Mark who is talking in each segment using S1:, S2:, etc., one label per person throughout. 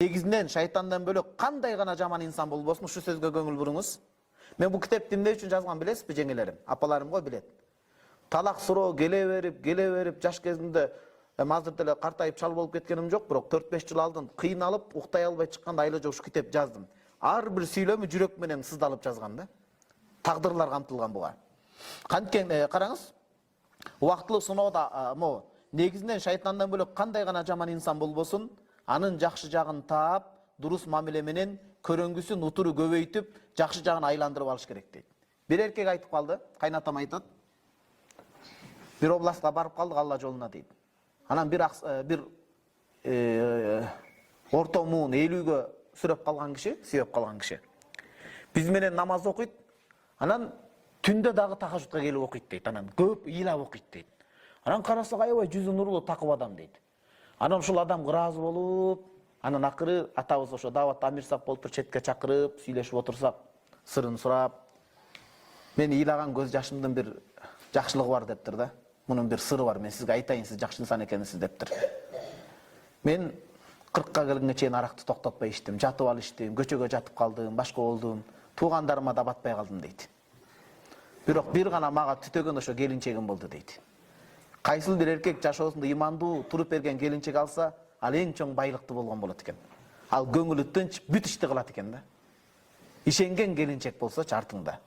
S1: негизинен шайтандан бөлөк кандай гана жаман инсан болбосун ушу сөзгө көңүл буруңуз. Мен бул китепти эмне үчүн жазган билесизби, жеңелерим? Апаларым го билет. Талак суроо келе берип, жаш кезимде азыр деле картайып чал болуп кеткеним жок, бирок 4-5 жыл алдын кыйналып, уктай албай чыкканда айла жок ушу китеп жаздым. Ар бир сүйлөмү жүрөк менен сыздалып жазган да. Тагдырлар камтылган буга. Канткен караңыз, убактылуу сыноодо могу негизинен шайтандан бөлөк кандай гана жаман инсан болбосун, анын жакшы жагын таап, дурус мамиле менен көрөңгүсүн утуру көбөйтүп, жакшы жагын айландырып алыш керек дейт. Бир эркек айтып калды, кайнатам айтат. Bir областка барып калдык Алла жолуна дейт. Анан бир орто муун 50гө сүйөп калган киши. Биз менен намаз окуйт. Анан түндө дагы тахажжудка келип окуйт дейт. Анан көп ыйлап окуйт дейт. Анан карасак аябай жүзү нурлуу такып адам дейт. Анан ушул адам ыраазы болуп, анан акыры атабыз ошо даватта амирсап болуп четке чакырып, сүйлөшүп отурсак, сырын сурап, мен ыйлаган көз жашымдын бир жакшылыгы бар дептир да. Мунун бир сыры бар, мен сизге айтайын, сиз жакшы инсан экенсиз дептир. Мен 40ка келгенге чейин аракты токтотпой иштим, жатып ал иштим, көчөгө жатып калдым, башка болдум, туугандарыма да батпай калдым дейт. Бирок бир гана мага түтөгөн ошо келинчегим болду дейт. Кайсыл бир эркек жашоосунда имандуу туруп берген келинчек алса, ал эң чоң байлыкты болгон болот экен. Ал көңүлү тынч, бүт ишти кылат экен да. Ишенген келинчек болсочу артыңда.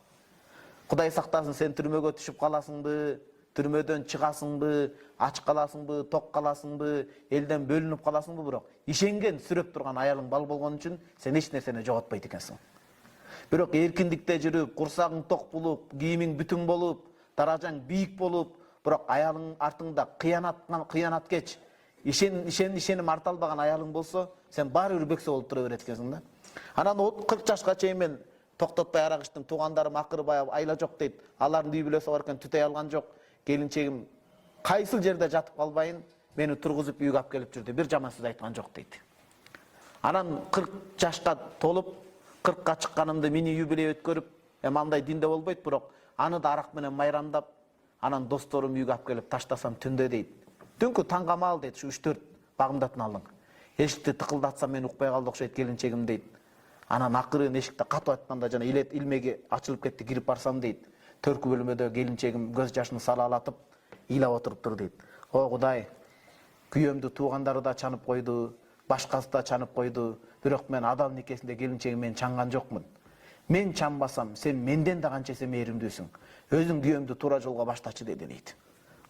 S1: Кудай сактасын, сен түрмөгө түшүп каласыңбы, түрмөдөн чыгасыңбы, ач каласыңбы, ток каласыңбы, элден бөлүнүп каласыңбы, бирок ишенген сүрөп турган аялың бал болгон үчүн сен эч нерсени жоготпойт экенсиң. Бирок эркиндикте жүрүп, курсагың ток болуп, кийимиң бүтүн болуп, даражаң бийик болуп, бирок аялың артыңда кыянаткеч, ишеним арта албаган аялың болсо, сен баары бир бөксө болуп тура берет экенсиң да. Анан 40 жашка чейин мен токтотпой арак иштим, туугандарым акыры баягы айла жок дейт. Алардын үй бүлөсү бар экен, түтөй алган жок. Келинчегим кайсыл жерде жатып калбайын, мени тургузуп үйгө алып келип жүрдү. Бир жаман сөз айткан жок дейт. Анан 40 жашка толуп, 40ка чыкканымда мини юбилей өткөрүп, андай динде болбойт, бирок аны да арак менен майрамдап, анан досторум үйгө алып келип таштасам түндө дейт. Түнкү таңга маал дейт, ушу 3-4 багымдатын алдың. Эшикти тыкылдатсам мен укпай калды окшойт келинчегим дейт. Анан акырын эшикте катып айтканда жана илмеги ачылып кетти, кирип барсам дейт. Төркү бөлмөдө келинчегим көз жашын салалатып, ыйлап отуруптур дейт. О Кудай, күйөөмдү туугандары да чанып койду, башкасы да чанып койду, бирок мен адал никесинде келинчегим мен чанган жокмун. Мен чанбасам, сен менден да канча эсе мээримдүүсүң. Өзүң күйөөмдү туура жолго баштачы деди дейт.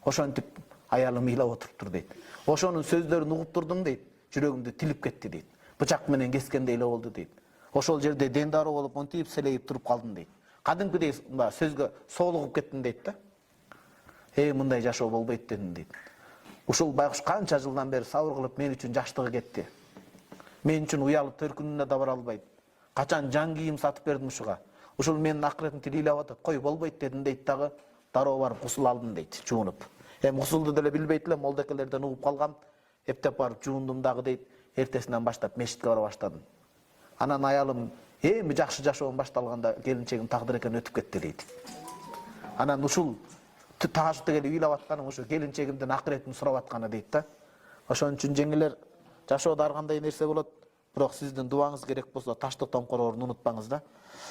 S1: Ошентип аялым ыйлап отуруптур дейт. Ошонун сөздөрүн угуп турдум дейт. Жүрөгүмдү тилип кетти дейт. Бычак менен кескендей эле болду дейт. Ошол жерде дендаруу болуп, монтип селейип туруп калдым дейт. Кадимкидей сөзгө соолугуп кеттим дейт да. Мындай жашоо болбойт дедим дейт. Ушул байкуш канча жылдан бери сабыр кылып мен үчүн жаштыгы кетти. Мен үчүн уялып төркүнүнө да бара албайт. Качан жан кийим сатып бердим ушуга. Ушул менин акыретим тилилеп атат. Кой болбойт дедим дейт дагы. Дароо барып гусул алдым дейт, жуунуп. Гусулду деле билбейт элем, молдекелерден угуп калгам. Эптеп барып жуундум дагы дейт. Эртесинен баштап мешитке бара баштадым. Анан аялым эми жакшы жашоом башталганда келинчегим тагдыр экен өтүп кетти дейт. Анан ушул тахажжудта келип ыйлап атканым ошо келинчегимдин акыретин сурап атканы дейт да. Ошон үчүн жеңилер, жашоодо ар кандай нерсе болот, бирок сиздин дуаңыз керек болсо таштык томкор орун унутпаңыз да.